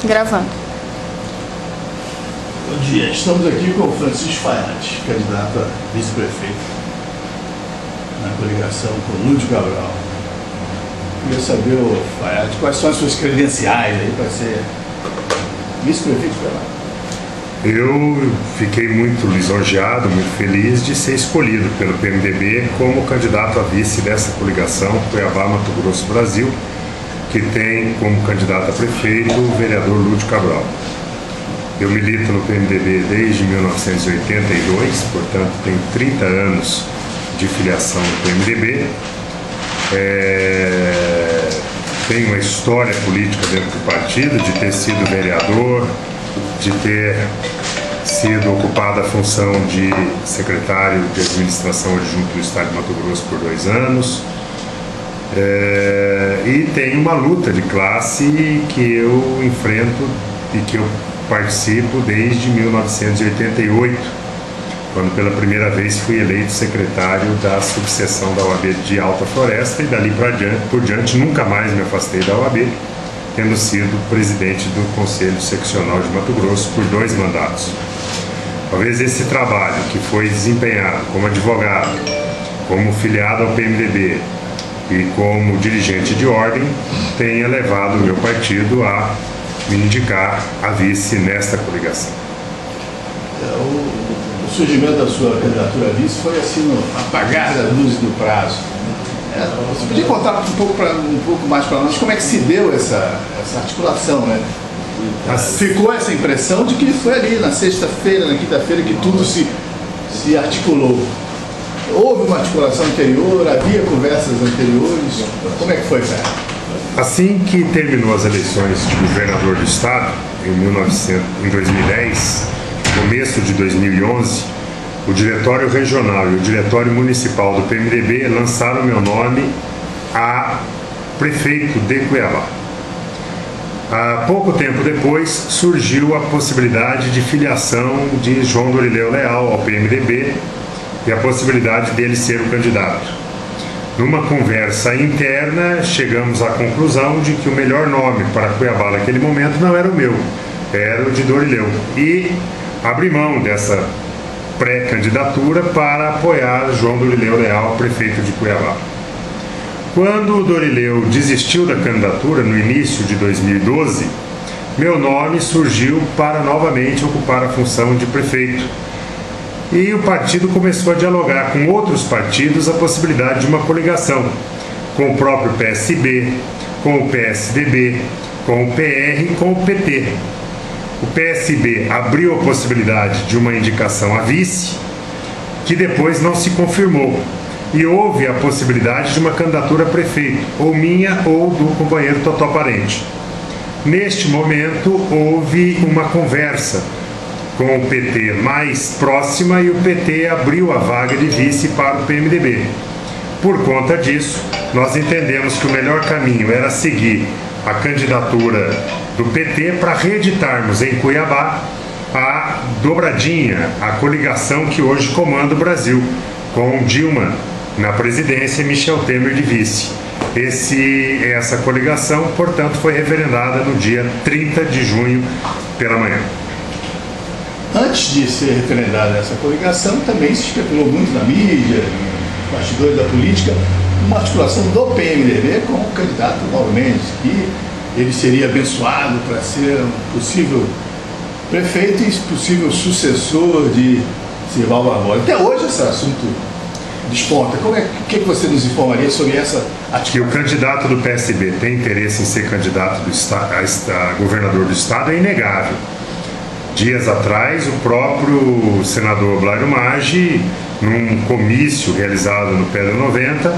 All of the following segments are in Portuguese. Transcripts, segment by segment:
Gravando. Bom dia, estamos aqui com o Francisco Fayad, candidato a vice-prefeito na coligação com o Lúcio Cabral. Queria saber, Fayad, quais são as suas credenciais aí para ser vice-prefeito de lá? Eu fiquei muito lisonjeado, muito feliz de ser escolhido pelo PMDB como candidato a vice dessa coligação Cuiabá, Mato Grosso, Brasil, que tem como candidato a prefeito o vereador Lúcio Cabral. Eu milito no PMDB desde 1982, portanto tenho 30 anos de filiação no PMDB. Tenho uma história política dentro do partido, de ter sido vereador, de ter sido ocupada a função de secretário de administração adjunto do Estado de Mato Grosso por 2 anos. E tem uma luta de classe que eu enfrento e que eu participo desde 1988, quando pela primeira vez fui eleito secretário da subseção da OAB de Alta Floresta, e dali por diante nunca mais me afastei da OAB, tendo sido presidente do Conselho Seccional de Mato Grosso por 2 mandatos. Talvez esse trabalho que foi desempenhado como advogado, como filiado ao PMDB e como dirigente de ordem tenha levado o meu partido a me indicar a vice nesta coligação. O surgimento da sua candidatura a vice foi assim no apagar das luzes do prazo. Você podia contar um pouco mais para nós como é que se deu essa articulação, né? Ficou essa impressão de que foi ali na sexta-feira, na quinta-feira que tudo se articulou. Houve uma articulação anterior, havia conversas anteriores. Como é que foi, Fé? Assim que terminou as eleições de governador do estado, em 2010, começo de 2011, o Diretório Regional e o Diretório Municipal do PMDB lançaram meu nome a prefeito de Cuiabá. Há pouco tempo depois surgiu a possibilidade de filiação de João Dorileu Leal ao PMDB e a possibilidade dele ser o candidato. Numa conversa interna, chegamos à conclusão de que o melhor nome para Cuiabá naquele momento não era o meu, era o de Dorileu. E abri mão dessa pré-candidatura para apoiar João Dorileu Leal, prefeito de Cuiabá. Quando o Dorileu desistiu da candidatura, no início de 2012, meu nome surgiu para novamente ocupar a função de prefeito. E o partido começou a dialogar com outros partidos a possibilidade de uma coligação, com o próprio PSB, com o PSDB, com o PR e com o PT. O PSB abriu a possibilidade de uma indicação a vice, que depois não se confirmou. E houve a possibilidade de uma candidatura a prefeito, ou minha ou do companheiro Totó Parente. Neste momento, houve uma conversa com o PT mais próxima e o PT abriu a vaga de vice para o PMDB. Por conta disso, nós entendemos que o melhor caminho era seguir a candidatura do PT para reeditarmos em Cuiabá a dobradinha, a coligação que hoje comanda o Brasil, com Dilma na presidência e Michel Temer de vice. Essa coligação, portanto, foi referendada no dia 30 de junho pela manhã. Antes de ser referendada essa coligação, também se especulou muito na mídia, nos bastidores da política, uma articulação do PMDB com o candidato Mauro Mendes, que ele seria abençoado para ser um possível prefeito e possível sucessor de Sival Barbosa. Até hoje esse assunto desponta. O que você nos informaria sobre essa articulação? Que o candidato do PSB tem interesse em ser candidato a governador do estado é inegável. Dias atrás, o próprio senador Blário Maggi, num comício realizado no Pedra 90,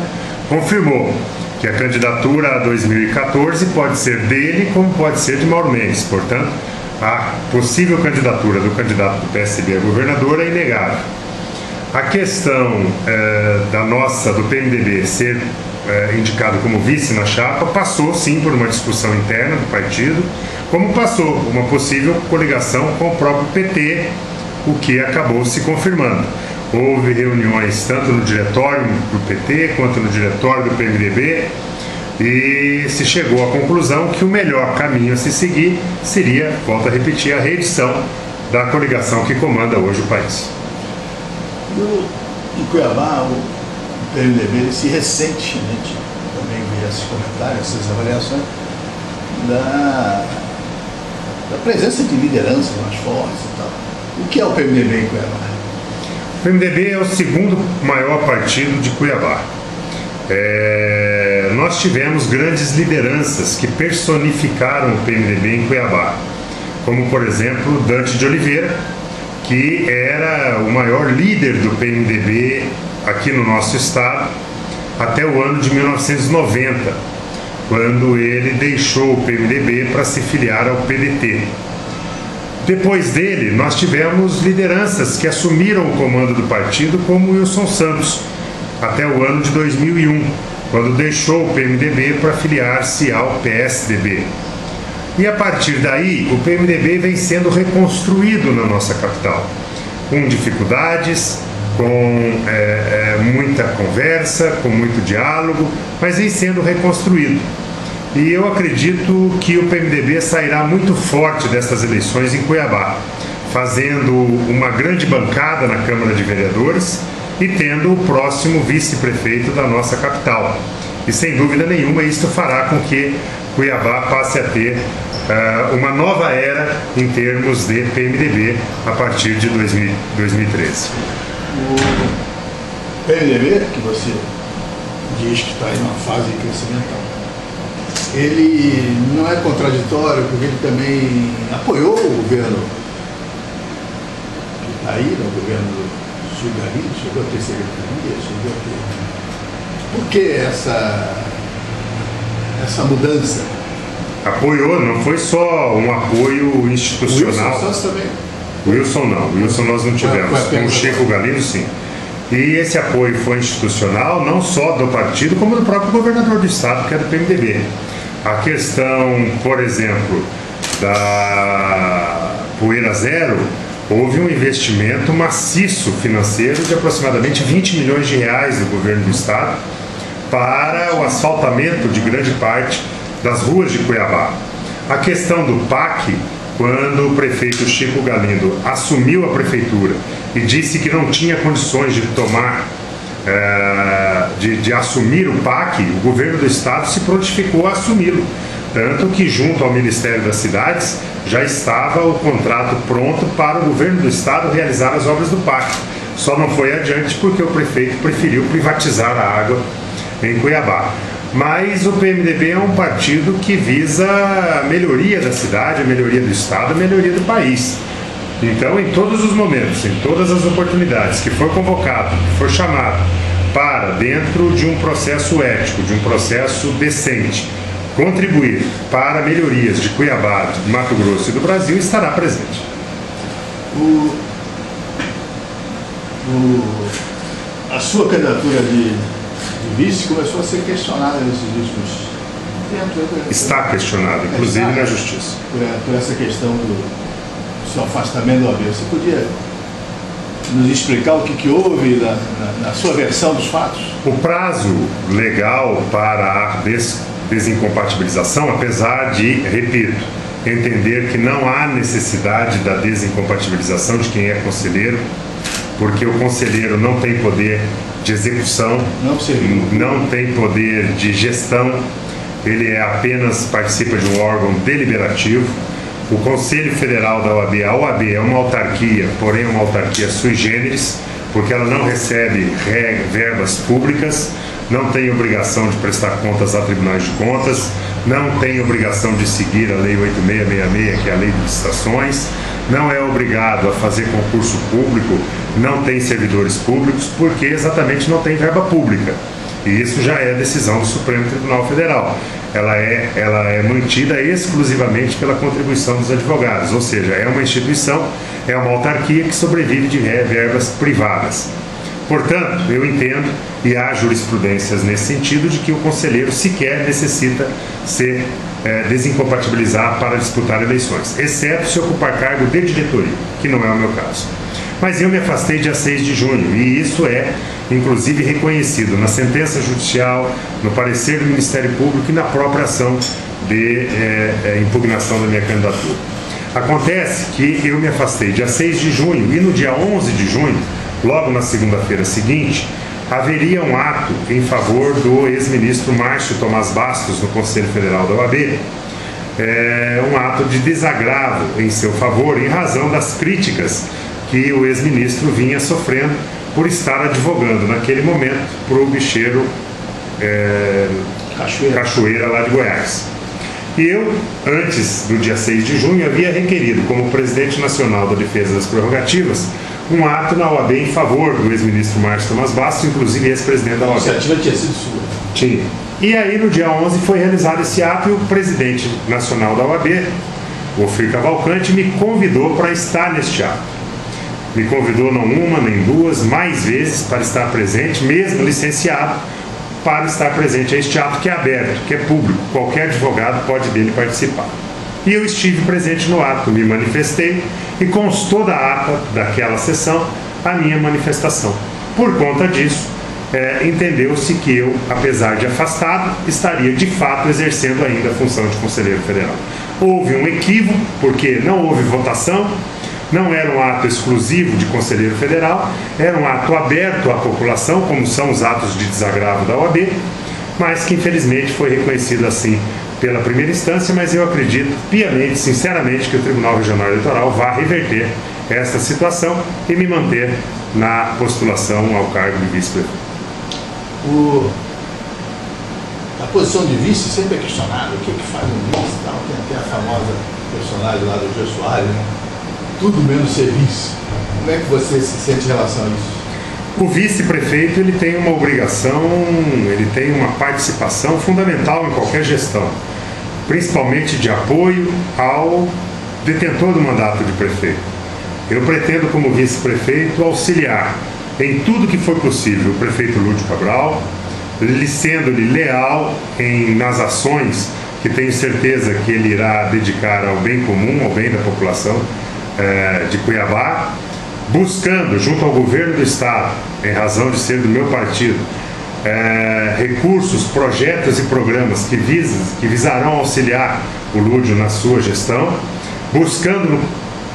confirmou que a candidatura a 2014 pode ser dele como pode ser de Mauro Mendes. Portanto, a possível candidatura do candidato do PSB a governador é inegável. A questão do PMDB ser indicado como vice na chapa passou sim por uma discussão interna do partido, como passou uma possível coligação com o próprio PT, o que acabou se confirmando. Houve reuniões tanto no diretório do PT quanto no diretório do PMDB, e se chegou à conclusão que o melhor caminho a se seguir seria, volto a repetir, a reedição da coligação que comanda hoje o país. Em Cuiabá, o PMDB se recentemente, também vi esses comentários, essas avaliações, da presença de lideranças mais fortes e tal. O que é o PMDB em Cuiabá? O PMDB é o segundo maior partido de Cuiabá. Nós tivemos grandes lideranças que personificaram o PMDB em Cuiabá, como, por exemplo, Dante de Oliveira, que era o maior líder do PMDB aqui no nosso estado até o ano de 1990, quando ele deixou o PMDB para se filiar ao PDT. Depois dele, nós tivemos lideranças que assumiram o comando do partido, como Wilson Santos, até o ano de 2001, quando deixou o PMDB para filiar-se ao PSDB. E a partir daí, o PMDB vem sendo reconstruído na nossa capital, com dificuldades, com muita conversa, com muito diálogo, mas vem sendo reconstruído. E eu acredito que o PMDB sairá muito forte dessas eleições em Cuiabá, fazendo uma grande bancada na Câmara de Vereadores e tendo o próximo vice-prefeito da nossa capital. E sem dúvida nenhuma isso fará com que Cuiabá passe a ter uma nova era em termos de PMDB a partir de 2013. O PMDB, que você diz que está em uma fase de crescimento, ele não é contraditório, porque ele também apoiou o governo de Itaí, o governo do Chico Garrido, chegou a ter secretaria, chegou a ter... Por que essa mudança? Apoiou, não foi só um apoio institucional. O Wilson também? Wilson não, Wilson nós não tivemos. Com o Chico Galindo, sim. E esse apoio foi institucional, não só do partido, como do próprio governador do estado, que é do PMDB. A questão, por exemplo, da Poeira Zero, houve um investimento maciço financeiro de aproximadamente 20 milhões de reais do governo do estado para o asfaltamento de grande parte das ruas de Cuiabá. A questão do PAC, quando o prefeito Chico Galindo assumiu a prefeitura e disse que não tinha condições de tomar, de assumir o PAC, o governo do estado se prontificou a assumi-lo. Tanto que junto ao Ministério das Cidades já estava o contrato pronto para o governo do estado realizar as obras do PAC. Só não foi adiante porque o prefeito preferiu privatizar a água em Cuiabá. Mas o PMDB é um partido que visa a melhoria da cidade, a melhoria do estado, a melhoria do país. Então, em todos os momentos, em todas as oportunidades que for convocado, que for chamado para, dentro de um processo ético, de um processo decente, contribuir para melhorias de Cuiabá, de Mato Grosso e do Brasil, estará presente. A sua candidatura de vice começou a ser questionada nesses últimos tempos. Está questionada, inclusive na Justiça. Por essa questão do seu afastamento do AB. Você podia nos explicar o que houve na sua versão dos fatos? O prazo legal para a desincompatibilização, apesar de, repito, entender que não há necessidade da desincompatibilização de quem é conselheiro, porque o conselheiro não tem poder de execução, não tem poder de gestão, ele apenas participa de um órgão deliberativo. O Conselho Federal da OAB, a OAB é uma autarquia, porém é uma autarquia sui generis, porque ela não recebe verbas públicas, não tem obrigação de prestar contas a tribunais de contas, não tem obrigação de seguir a Lei 8666, que é a Lei de licitações, não é obrigado a fazer concurso público, não tem servidores públicos, porque exatamente não tem verba pública. E isso já é decisão do Supremo Tribunal Federal. Ela é mantida exclusivamente pela contribuição dos advogados, ou seja, é uma instituição, é uma autarquia que sobrevive de verbas privadas. Portanto, eu entendo, e há jurisprudências nesse sentido, de que o conselheiro sequer necessita ser desincompatibilizar para disputar eleições, exceto se ocupar cargo de diretoria, que não é o meu caso. Mas eu me afastei dia 6 de junho, e isso é, inclusive, reconhecido na sentença judicial, no parecer do Ministério Público e na própria ação de impugnação da minha candidatura. Acontece que eu me afastei dia 6 de junho e no dia 11 de junho, logo na segunda-feira seguinte, haveria um ato em favor do ex-ministro Márcio Tomás Bastos no Conselho Federal da OAB, um ato de desagravo em seu favor em razão das críticas que o ex-ministro vinha sofrendo por estar advogando naquele momento para o bicheiro Cachoeira lá de Goiás. E eu, antes do dia 6 de junho, havia requerido, como presidente nacional da Defesa das Prerrogativas, um ato na OAB em favor do ex-ministro Márcio Tomás Bastos, inclusive ex-presidente da OAB. A iniciativa tinha sido sua. Tinha. E aí, no dia 11, foi realizado esse ato e o presidente nacional da OAB, o Ofir Cavalcante, me convidou para estar neste ato. Me convidou não uma, nem duas, mais vezes para estar presente, mesmo licenciado, para estar presente a este ato que é aberto, que é público, qualquer advogado pode dele participar. E eu estive presente no ato, me manifestei e constou da ata daquela sessão a minha manifestação. Por conta disso, entendeu-se que eu, apesar de afastado, estaria de fato exercendo ainda a função de conselheiro federal. Houve um equívoco, porque não houve votação, não era um ato exclusivo de conselheiro federal, era um ato aberto à população, como são os atos de desagravo da OAB, mas que infelizmente foi reconhecido assim pela primeira instância, mas eu acredito piamente, sinceramente, que o Tribunal Regional Eleitoral vá reverter esta situação e me manter na postulação ao cargo de vice-prefeito. A posição de vice sempre é questionada, o que faz um vice e tal, tem a famosa personagem lá do Jô Soares, né? Tudo menos ser vice. Como é que você se sente em relação a isso? O vice-prefeito ele tem uma obrigação, ele tem uma participação fundamental em qualquer gestão, principalmente de apoio ao detentor do mandato de prefeito. Eu pretendo, como vice-prefeito, auxiliar em tudo que for possível o prefeito Lúdio Cabral, sendo-lhe leal nas ações que tenho certeza que ele irá dedicar ao bem comum, ao bem da população de Cuiabá, buscando, junto ao governo do Estado, em razão de ser do meu partido, recursos, projetos e programas que visarão auxiliar o Lúdio na sua gestão, buscando no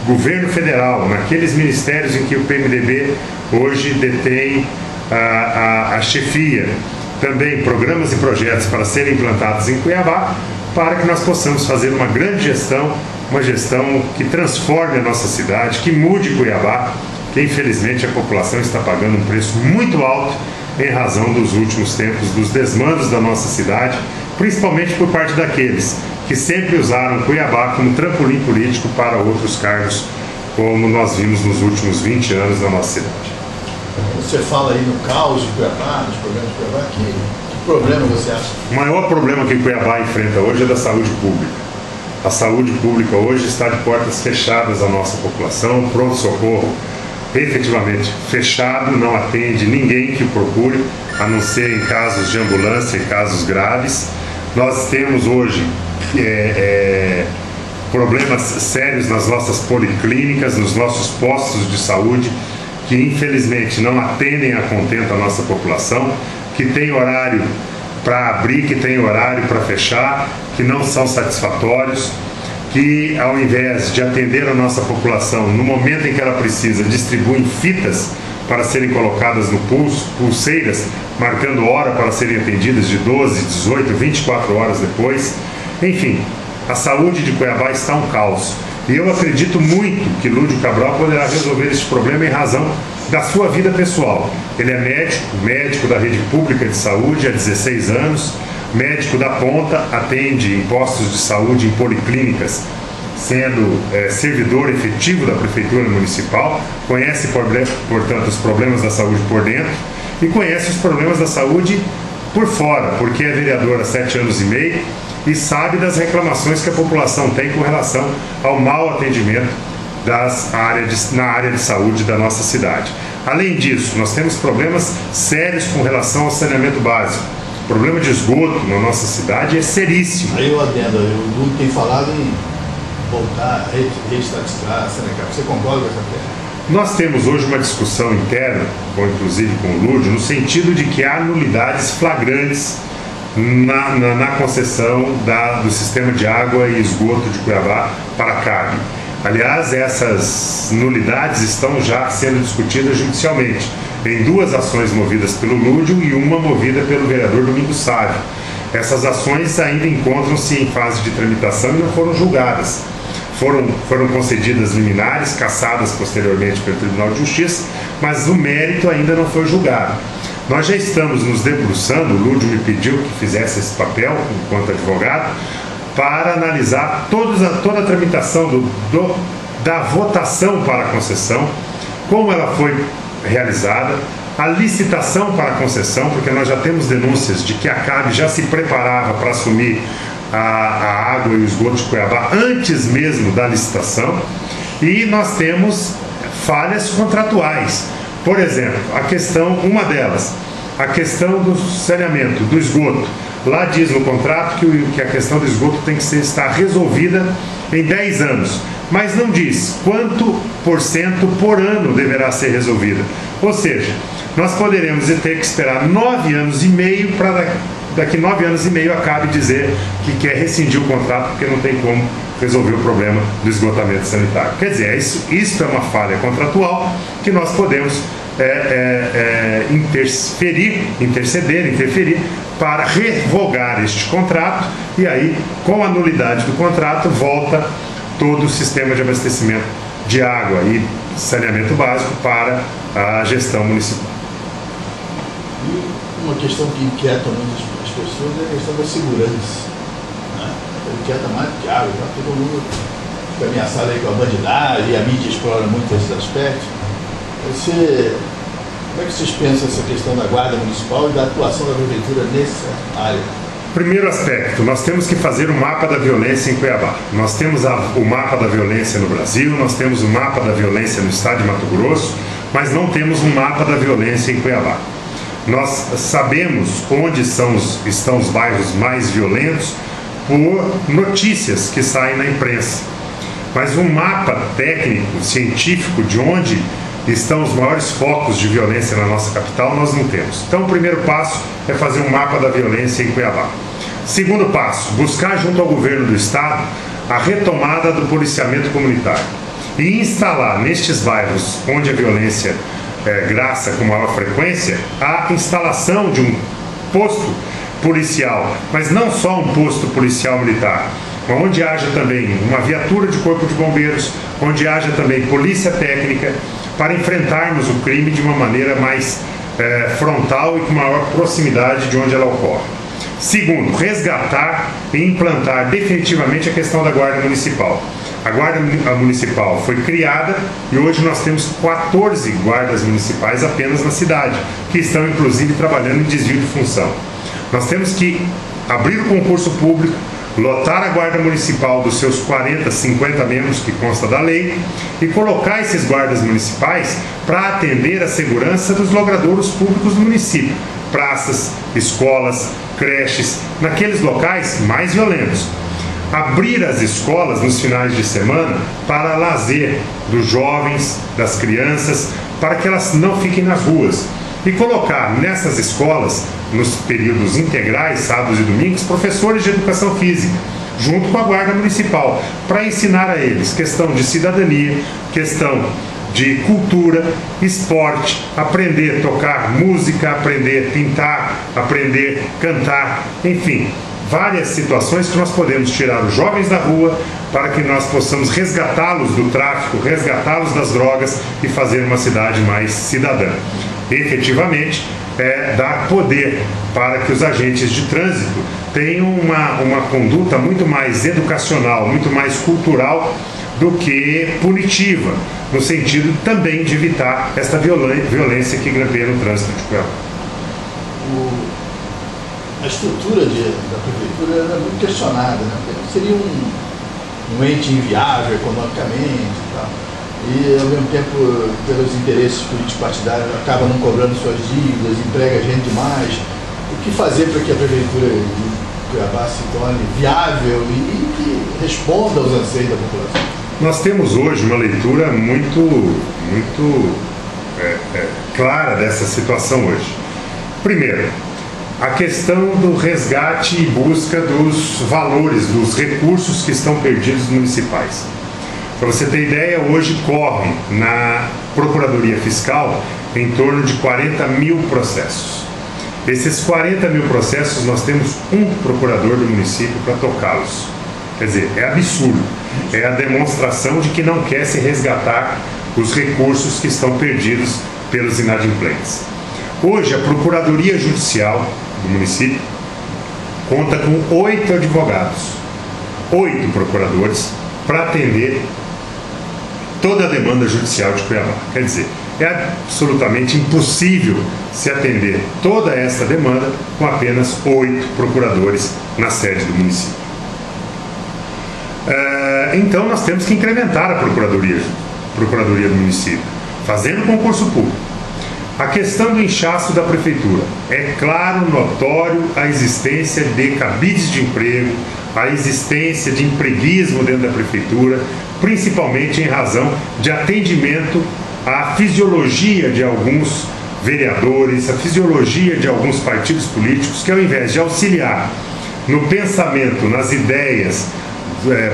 governo federal, naqueles ministérios em que o PMDB hoje detém a chefia, também programas e projetos para serem implantados em Cuiabá, para que nós possamos fazer uma grande gestão, uma gestão que transforme a nossa cidade, que mude Cuiabá, que infelizmente a população está pagando um preço muito alto em razão dos últimos tempos, dos desmandos da nossa cidade, principalmente por parte daqueles que sempre usaram Cuiabá como trampolim político para outros cargos, como nós vimos nos últimos 20 anos na nossa cidade. Você fala aí no caos de Cuiabá, nos problemas de Cuiabá, que problema você acha? O maior problema que Cuiabá enfrenta hoje é da saúde pública. A saúde pública hoje está de portas fechadas à nossa população, o pronto-socorro efetivamente fechado, não atende ninguém que procure, a não ser em casos de ambulância, em casos graves. Nós temos hoje problemas sérios nas nossas policlínicas, nos nossos postos de saúde, que infelizmente não atendem a contento a nossa população, que tem horário para abrir, que tem horário para fechar, que não são satisfatórios, que ao invés de atender a nossa população no momento em que ela precisa, distribuem fitas para serem colocadas no pulso, pulseiras, marcando hora para serem atendidas de 12, 18, 24 horas depois. Enfim, a saúde de Cuiabá está um caos. E eu acredito muito que Lúdio Cabral poderá resolver este problema em razão da sua vida pessoal. Ele é médico da rede pública de saúde há 16 anos, médico da ponta, atende em postos de saúde em policlínicas, sendo servidor efetivo da Prefeitura Municipal, conhece, portanto, os problemas da saúde por dentro e conhece os problemas da saúde por fora, porque é vereador há 7 anos e meio e sabe das reclamações que a população tem com relação ao mau atendimento na área de saúde da nossa cidade. Além disso, nós temos problemas sérios com relação ao saneamento básico. problema de esgoto na nossa cidade é seríssimo. Aí eu adendo, o Lúdio tem falado em voltar a reestatizar a Sanecap. Você concorda com essa tese? Nós temos hoje uma discussão interna, inclusive com o Lúdio, no sentido de que há nulidades flagrantes na concessão do sistema de água e esgoto de Cuiabá para a CAB. Aliás, essas nulidades estão já sendo discutidas judicialmente, em 2 ações movidas pelo Lúdio e uma movida pelo vereador Domingos Sávio. Essas ações ainda encontram-se em fase de tramitação e não foram julgadas. Foram concedidas liminares, cassadas posteriormente pelo Tribunal de Justiça, mas o mérito ainda não foi julgado. Nós já estamos nos debruçando, o Lúdio me pediu que fizesse esse papel enquanto advogado, para analisar toda a tramitação da votação para a concessão, como ela foi realizada, a licitação para a concessão, porque nós já temos denúncias de que a CAB já se preparava para assumir a água e o esgoto de Cuiabá antes mesmo da licitação, e nós temos falhas contratuais. Por exemplo, uma delas, a questão do saneamento, do esgoto. Lá diz no contrato que a questão do esgoto tem que estar resolvida em 10 anos, mas não diz quanto % por ano deverá ser resolvida. Ou seja, nós poderemos ter que esperar 9 anos e meio para daqui 9 anos e meio a CAB dizer que quer rescindir o contrato porque não tem como resolver o problema do esgotamento sanitário. Quer dizer, isso é uma falha contratual que nós podemos interferir para revogar este contrato, e aí, com a nulidade do contrato, volta todo o sistema de abastecimento de água e saneamento básico para a gestão municipal. E uma questão que inquieta muito as pessoas é a questão da segurança, né? Inquieta mais do que água, tá? Todo mundo fica ameaçado aí com a bandidagem, e a mídia explora muito esses aspectos. Como é que vocês pensam essa questão da Guarda Municipal e da atuação da Prefeitura nessa área? Primeiro aspecto, nós temos que fazer um mapa da violência em Cuiabá. Nós temos o mapa da violência no Brasil, nós temos o mapa da violência no estado de Mato Grosso, mas não temos um mapa da violência em Cuiabá. Nós sabemos onde estão os bairros mais violentos por notícias que saem na imprensa. Mas um mapa técnico, científico, de onde estão os maiores focos de violência na nossa capital, nós não temos. Então, o primeiro passo é fazer um mapa da violência em Cuiabá. Segundo passo, buscar junto ao governo do estado a retomada do policiamento comunitário e instalar nestes bairros onde a violência graça com maior frequência, a instalação de um posto policial, mas não só um posto policial militar, onde haja também uma viatura de corpo de bombeiros, onde haja também polícia técnica, para enfrentarmos o crime de uma maneira mais frontal e com maior proximidade de onde ela ocorre. Segundo, resgatar e implantar definitivamente a questão da Guarda Municipal. A Guarda Municipal foi criada e hoje nós temos 14 guardas municipais apenas na cidade, que estão inclusive trabalhando em desvio de função. Nós temos que abrir o concurso público, lotar a Guarda Municipal dos seus 40, 50 membros que consta da lei e colocar esses guardas municipais para atender a segurança dos logradouros públicos do município, praças, escolas, creches, naqueles locais mais violentos. Abrir as escolas nos finais de semana para lazer dos jovens, das crianças, para que elas não fiquem nas ruas. E colocar nessas escolas, nos períodos integrais, sábados e domingos, professores de educação física, junto com a Guarda Municipal, para ensinar a eles questão de cidadania, questão de cultura, esporte, aprender a tocar música, aprender a pintar, aprender a cantar, enfim, várias situações que nós podemos tirar os jovens da rua para que nós possamos resgatá-los do tráfico, resgatá-los das drogas e fazer uma cidade mais cidadã. Efetivamente, dar poder para que os agentes de trânsito tenham uma conduta muito mais educacional, muito mais cultural do que punitiva, no sentido também de evitar esta violência que grampeia no trânsito de Cuiabá. A estrutura da prefeitura era muito questionada, né? Seria um ente inviável economicamente e tal. E, ao mesmo tempo, pelos interesses políticos partidários, acaba não cobrando suas dívidas, emprega gente demais. o que fazer para que a Prefeitura de Cuiabá se torne viável e que responda aos anseios da população? Nós temos hoje uma leitura muito clara dessa situação hoje. Primeiro, a questão do resgate e busca dos valores, dos recursos que estão perdidos municipais. Para você ter ideia, hoje corre na Procuradoria Fiscal em torno de 40 mil processos. Esses 40 mil processos, nós temos um procurador do município para tocá-los. Quer dizer, é absurdo. É a demonstração de que não quer se resgatar os recursos que estão perdidos pelos inadimplentes. Hoje, a Procuradoria Judicial do município conta com 8 advogados, 8 procuradores para atender toda a demanda judicial de Cuiabá. Quer dizer, é absolutamente impossível se atender toda essa demanda com apenas 8 procuradores na sede do município. Então nós temos que incrementar a Procuradoria do município, fazendo concurso público. A questão do inchaço da prefeitura. É claro, notório, a existência de cabides de emprego, a existência de empreguismo dentro da prefeitura, principalmente em razão de atendimento à fisiologia de alguns vereadores, a fisiologia de alguns partidos políticos que, ao invés de auxiliar no pensamento, nas ideias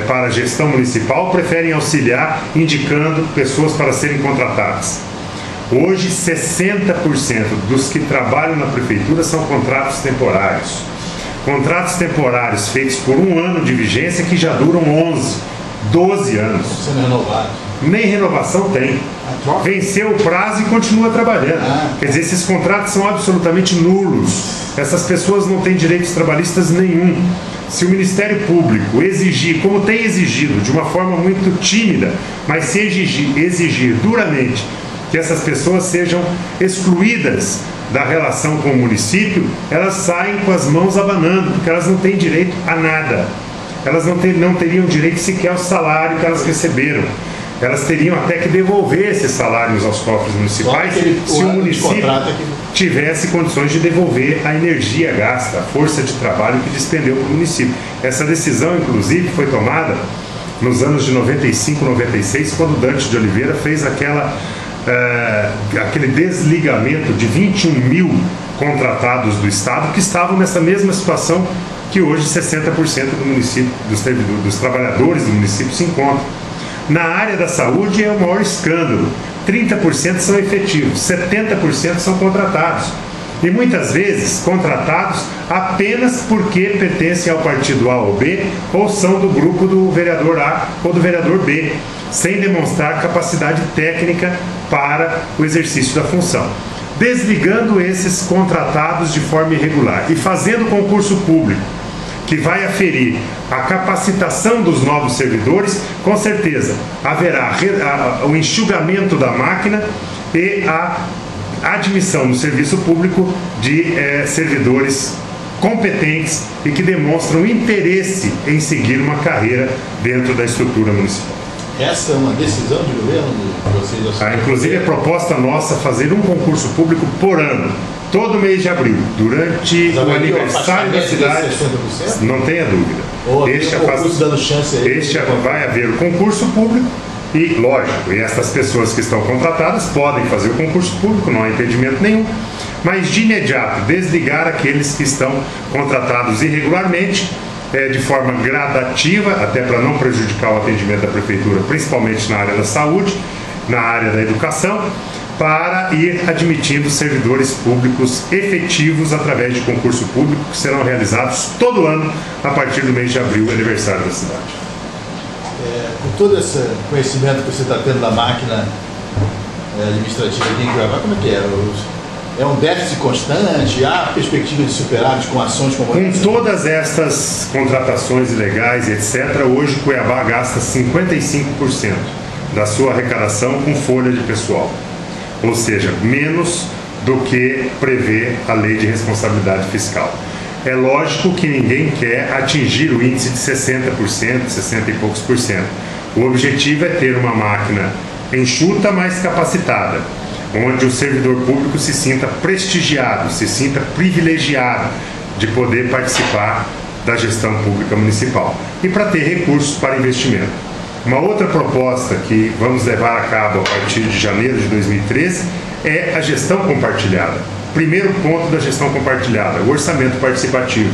para a gestão municipal, preferem auxiliar indicando pessoas para serem contratadas. Hoje, 60% dos que trabalham na prefeitura são contratos temporários. Contratos temporários feitos por um ano de vigência que já duram 11, 12 anos. Sendo renovado. Nem renovação tem. Venceu o prazo e continua trabalhando. Quer dizer, esses contratos são absolutamente nulos. Essas pessoas não têm direitos trabalhistas nenhum. Se o Ministério Público exigir, como tem exigido, de uma forma muito tímida, mas se exigir duramente que essas pessoas sejam excluídas da relação com o município, elas saem com as mãos abanando, porque elas não têm direito a nada. Elas não teriam direito sequer ao salário que elas receberam. Elas teriam até que devolver esses salários aos cofres municipais se o município tivesse condições de devolver a energia gasta, a força de trabalho que despendeu para o município. Essa decisão, inclusive, foi tomada nos anos de 95, 96, quando Dante de Oliveira fez aquele desligamento de 21 mil contratados do Estado que estavam nessa mesma situação que hoje 60% do município, dos trabalhadores do município se encontram. Na área da saúde é o maior escândalo. 30% são efetivos, 70% são contratados. E muitas vezes contratados apenas porque pertencem ao partido A ou B ou são do grupo do vereador A ou do vereador B, sem demonstrar capacidade técnica para o exercício da função. Desligando esses contratados de forma irregular e fazendo concurso público, que vai aferir a capacitação dos novos servidores, com certeza haverá o enxugamento da máquina e a admissão no serviço público de servidores competentes e que demonstram interesse em seguir uma carreira dentro da estrutura municipal. Essa é uma decisão de governo de vocês? Inclusive, a proposta nossa é fazer um concurso público por ano, todo mês de abril, durante o aniversário da cidade. 60%? Não tenha dúvida. Este vai haver o concurso público e, lógico, essas pessoas que estão contratadas podem fazer o concurso público, não há impedimento nenhum, mas de imediato desligar aqueles que estão contratados irregularmente, de forma gradativa, até para não prejudicar o atendimento da prefeitura, principalmente na área da saúde, na área da educação, para ir admitindo servidores públicos efetivos através de concurso público que serão realizados todo ano a partir do mês de abril, aniversário da cidade. Com todo esse conhecimento que você está tendo da máquina administrativa aqui em Cuiabá, como é que é? É um déficit constante? Há perspectiva de superávit com ações como essa? Com todas estas contratações ilegais, etc., hoje Cuiabá gasta 55% da sua arrecadação com folha de pessoal. Ou seja, menos do que prevê a lei de responsabilidade fiscal. É lógico que ninguém quer atingir o índice de 60%, 60 e poucos %. O objetivo é ter uma máquina enxuta, mas capacitada. onde o servidor público se sinta prestigiado, se sinta privilegiado de poder participar da gestão pública municipal e para ter recursos para investimento. Uma outra proposta que vamos levar a cabo a partir de janeiro de 2013 é a gestão compartilhada. Primeiro ponto da gestão compartilhada, o orçamento participativo.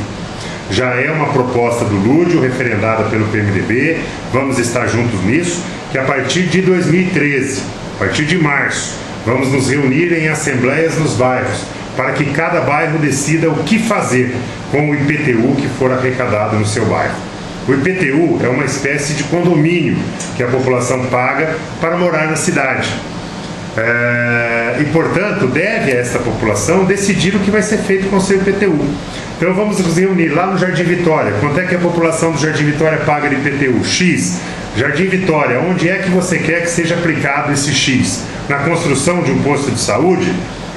Já é uma proposta do Lúdio, referendada pelo PMDB, vamos estar juntos nisso, que a partir de 2013, a partir de março, vamos nos reunir em assembleias nos bairros, para que cada bairro decida o que fazer com o IPTU que for arrecadado no seu bairro. O IPTU é uma espécie de condomínio que a população paga para morar na cidade. E, portanto, deve a esta população decidir o que vai ser feito com o seu IPTU. Então vamos nos reunir lá no Jardim Vitória. Quanto é que a população do Jardim Vitória paga de IPTU? X. Jardim Vitória, onde é que você quer que seja aplicado esse X? Na construção de um posto de saúde?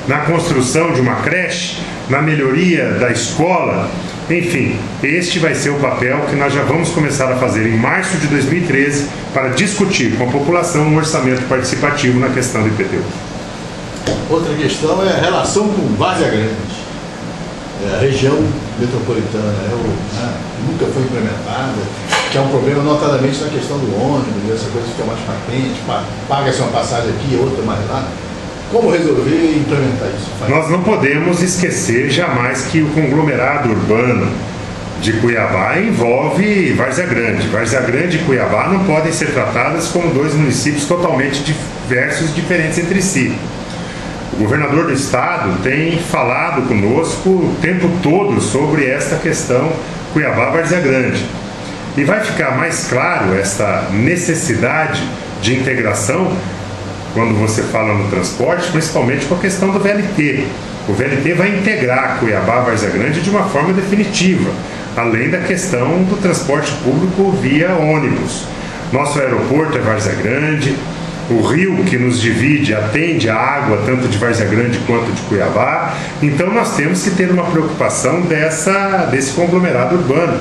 Na construção de uma creche? Na melhoria da escola? Enfim, este vai ser o papel que nós já vamos começar a fazer em março de 2013 para discutir com a população um orçamento participativo na questão do IPTU. Outra questão é a relação com Várzea Grande. A região metropolitana nunca foi implementada, que é um problema notadamente na questão do ônibus, essa coisa fica mais patente, paga-se uma passagem aqui, outra mais lá. Como resolver e implementar isso? Nós não podemos esquecer jamais que o conglomerado urbano de Cuiabá envolve Várzea Grande. Várzea Grande e Cuiabá não podem ser tratadas como dois municípios totalmente diversos e diferentes entre si. O governador do estado tem falado conosco o tempo todo sobre esta questão Cuiabá-Várzea Grande. E vai ficar mais claro esta necessidade de integração quando você fala no transporte, principalmente com a questão do VLT. O VLT vai integrar Cuiabá-Várzea Grande de uma forma definitiva, além da questão do transporte público via ônibus. Nosso aeroporto é Várzea Grande, o rio que nos divide atende a água tanto de Várzea Grande quanto de Cuiabá, então nós temos que ter uma preocupação desse conglomerado urbano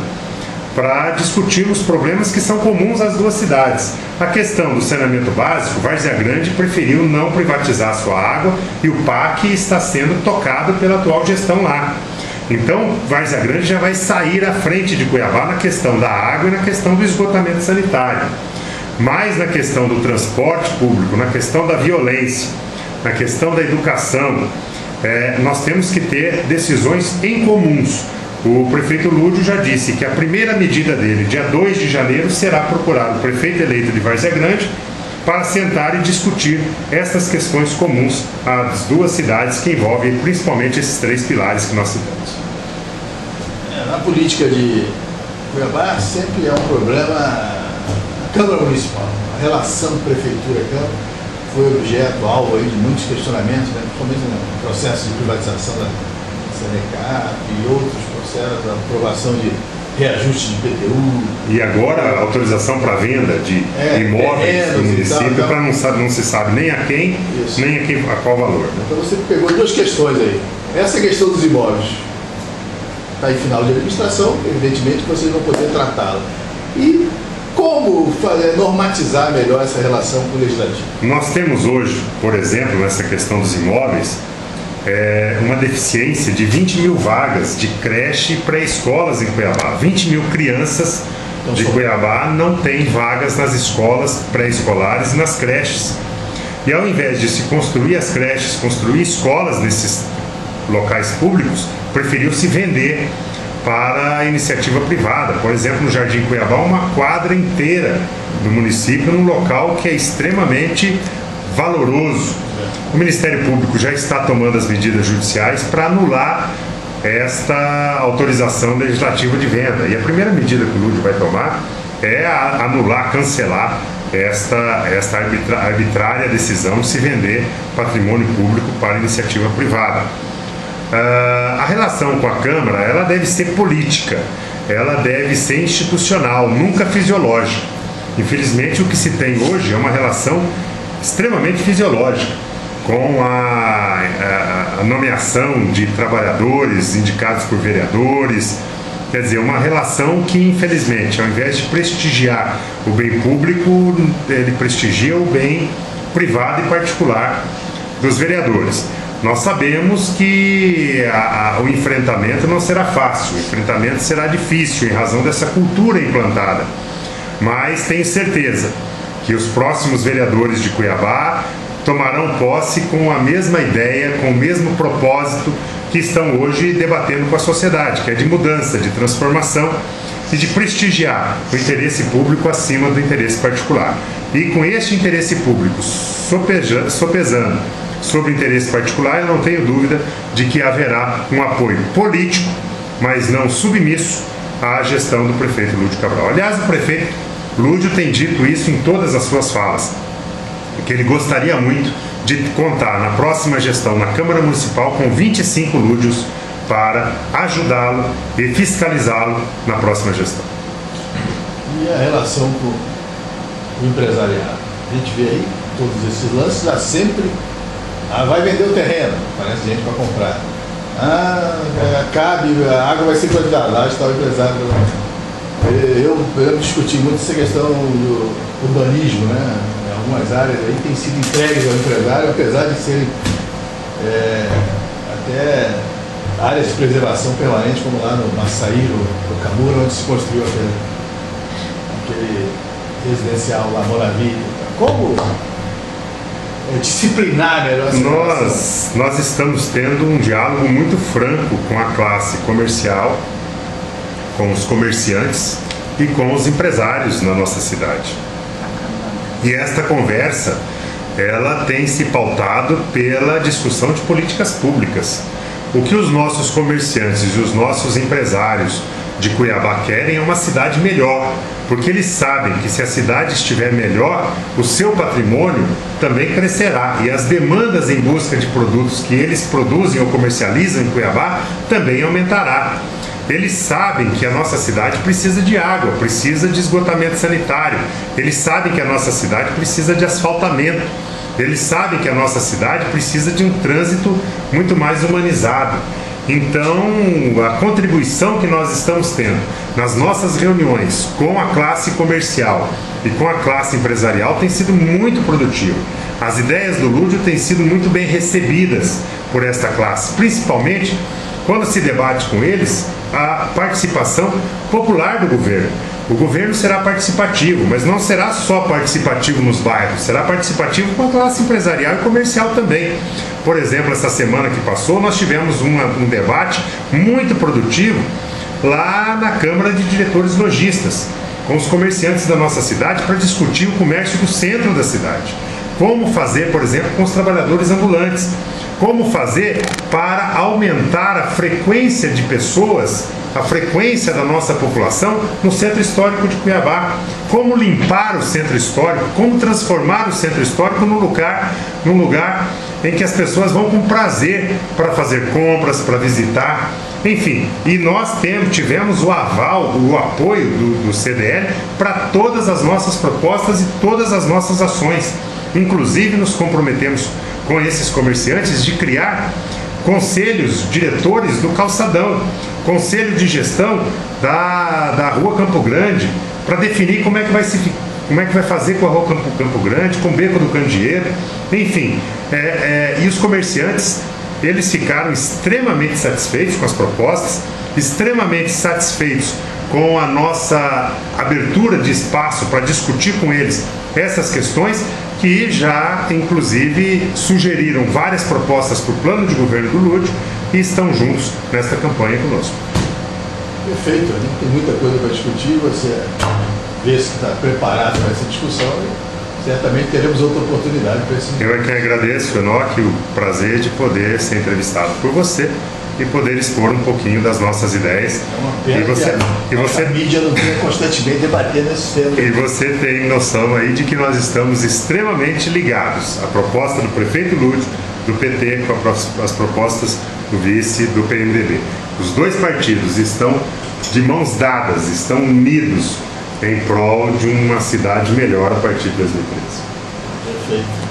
para discutirmos problemas que são comuns às duas cidades. A questão do saneamento básico, Várzea Grande preferiu não privatizar a sua água e o PAC está sendo tocado pela atual gestão lá. Então, Várzea Grande já vai sair à frente de Cuiabá na questão da água e na questão do esgotamento sanitário. Mas na questão do transporte público, na questão da violência, na questão da educação, nós temos que ter decisões em comuns. O prefeito Lúdio já disse que a primeira medida dele, dia 2 de janeiro, será procurar o prefeito eleito de Várzea Grande para sentar e discutir essas questões comuns às duas cidades que envolvem principalmente esses três pilares que nós citamos. Na política de Cuiabá sempre é um problema a Câmara Municipal. A relação prefeitura-Câmara foi objeto, alvo aí de muitos questionamentos, principalmente no processo de privatização da Sanecap e outros processos, a aprovação de reajuste de IPTU. E agora a autorização para venda de imóveis do município, para não se sabe nem a quem, isso, nem a qual valor. Então você pegou duas questões aí. Essa questão dos imóveis está em final de administração, evidentemente que vocês vão poder tratá-la. E como normatizar melhor essa relação com o legislativo? Nós temos hoje, por exemplo, nessa questão dos imóveis, uma deficiência de 20 mil vagas de creche e pré-escolas em Cuiabá. 20 mil crianças de Cuiabá não têm vagas nas escolas pré-escolares e nas creches. E ao invés de se construir as creches, construir escolas nesses locais públicos, preferiu-se vender para a iniciativa privada. Por exemplo, no Jardim Cuiabá, uma quadra inteira do município, num local que é extremamente valoroso. O Ministério Público já está tomando as medidas judiciais para anular esta autorização legislativa de venda. E a primeira medida que o Lúdio vai tomar é anular, cancelar esta arbitrária decisão de se vender patrimônio público para iniciativa privada. A relação com a Câmara, ela deve ser política, ela deve ser institucional, nunca fisiológica. Infelizmente, o que se tem hoje é uma relação extremamente fisiológica, com a nomeação de trabalhadores indicados por vereadores. Quer dizer, uma relação que, infelizmente, ao invés de prestigiar o bem público, ele prestigia o bem privado e particular dos vereadores. Nós sabemos que o enfrentamento não será fácil, o enfrentamento será difícil em razão dessa cultura implantada, mas tenho certeza que os próximos vereadores de Cuiabá tomarão posse com a mesma ideia, com o mesmo propósito que estão hoje debatendo com a sociedade, que é de mudança, de transformação e de prestigiar o interesse público acima do interesse particular. E com este interesse público sopesando sobre o interesse particular, eu não tenho dúvida de que haverá um apoio político, mas não submisso à gestão do prefeito Lúdio Cabral. Aliás, o prefeito Lúdio tem dito isso em todas as suas falas, que ele gostaria muito de contar na próxima gestão na Câmara Municipal com 25 Lúdios para ajudá-lo e fiscalizá-lo na próxima gestão. E a relação com o empresariado? A gente vê aí todos esses lances, há sempre vai vender o terreno, parece gente para comprar. A água vai ser quantidade, lá está o empresário. Eu discuti muito essa questão do urbanismo, né? Em algumas áreas aí tem sido entregues ao empresário, apesar de serem até áreas de preservação permanente, como lá no Massaí, no Camura, onde se construiu aquele residencial lá, Moravia. Como disciplinar, né? Nós estamos tendo um diálogo muito franco com a classe comercial, com os comerciantes e com os empresários na nossa cidade. E esta conversa, ela tem se pautado pela discussão de políticas públicas. O que os nossos comerciantes e os nossos empresários de Cuiabá querem é uma cidade melhor, porque eles sabem que se a cidade estiver melhor, o seu patrimônio também crescerá e as demandas em busca de produtos que eles produzem ou comercializam em Cuiabá também aumentará. Eles sabem que a nossa cidade precisa de água, precisa de esgotamento sanitário, eles sabem que a nossa cidade precisa de asfaltamento, eles sabem que a nossa cidade precisa de um trânsito muito mais humanizado. Então, a contribuição que nós estamos tendo nas nossas reuniões com a classe comercial e com a classe empresarial tem sido muito produtiva. As ideias do Lúdio têm sido muito bem recebidas por esta classe, principalmente quando se debate com eles a participação popular do governo. O governo será participativo, mas não será só participativo nos bairros, será participativo com a classe empresarial e comercial também. Por exemplo, essa semana que passou, nós tivemos um debate muito produtivo lá na Câmara de Diretores Lojistas, com os comerciantes da nossa cidade para discutir o comércio do centro da cidade. Como fazer, por exemplo, com os trabalhadores ambulantes. Como fazer para aumentar a frequência de pessoas, a frequência da nossa população no centro histórico de Cuiabá. Como limpar o centro histórico, como transformar o centro histórico num lugar em que as pessoas vão com prazer para fazer compras, para visitar, enfim. E nós tivemos o aval, o apoio do CDL para todas as nossas propostas e todas as nossas ações. Inclusive nos comprometemos com esses comerciantes de criar conselhos diretores do calçadão, conselho de gestão da Rua Campo Grande, para definir como é que vai fazer com a Rua Campo Grande, com o Beco do Candeeiro, enfim. E os comerciantes, eles ficaram extremamente satisfeitos com as propostas, extremamente satisfeitos com a nossa abertura de espaço para discutir com eles essas questões, que já, inclusive, sugeriram várias propostas para o plano de governo do Lúdio e estão juntos nesta campanha conosco. Perfeito, a gente tem muita coisa para discutir, você vê se está preparado para essa discussão e certamente teremos outra oportunidade para esse. Eu é que agradeço, Enoque, o prazer de poder ser entrevistado por você e poder expor um pouquinho das nossas ideias. É uma pena que a mídia não tenha constantemente debatendo esses temas. E você tem noção aí de que nós estamos extremamente ligados à proposta do prefeito Lúdio, do PT, com as propostas do vice do PMDB. Os dois partidos estão de mãos dadas, estão unidos em prol de uma cidade melhor a partir de 2013. Perfeito.